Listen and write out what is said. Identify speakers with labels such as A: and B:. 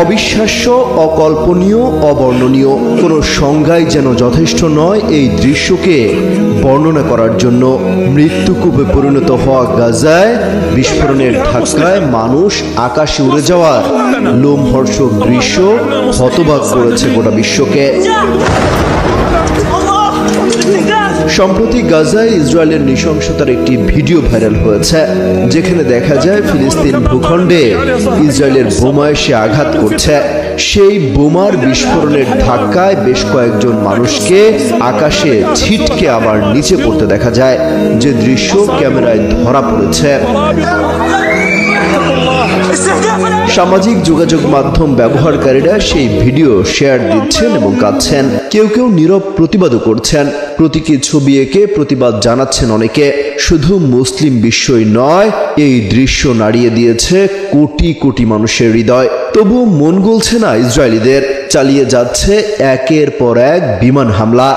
A: অবিশ্বাস্য, অকল্পনীয়, অবর্ণনীয়, কোনো সংজ্ঞাই যেন যথেষ্ট নয় এই দৃশ্যকে বর্ণনা করার জন্য। মৃত্যুকূপে পরিণত হওয়া গাজায় বিস্ফোরণের ধাক্কায় মানুষ আকাশে উড়ে যাওয়ার লোমহর্ষক দৃশ্য হতবাক করেছে গোটা বিশ্বকে। সম্প্রতি গাজায় ইসরায়েলের নৃশংসতার একটি ভিডিও ভাইরাল হয়েছে, যেখানে দেখা যায় ফিলিস্তিন ভূখণ্ডে ইসরায়েলের বোমা এসে আঘাত করছে। সেই বোমার বিস্ফোরণের ধাক্কায় বেশ কয়েকজন মানুষকে আকাশে ছিটকে আবার নিচে পড়তে দেখা যায়, যে দৃশ্য ক্যামেরায় ধরা পড়েছে। সামাজিক যোগাযোগ মাধ্যম ব্যবহারকারীরা সেই ভিডিও শেয়ার দিচ্ছেন এবং কাঁদছেন, কেউ কেউ নীরব প্রতিবাদও করছেন, প্রতীকী ছবি এঁকে প্রতিবাদ জানাচ্ছেন অনেকে। শুধু মুসলিম বিশ্বই নয়, এই দৃশ্য নাড়িয়ে দিয়েছে কোটি কোটি মানুষের হৃদয়। তবুও মন গলছে না ইসরায়েলিদের, চালিয়ে যাচ্ছে একের পর এক বিমান হামলা।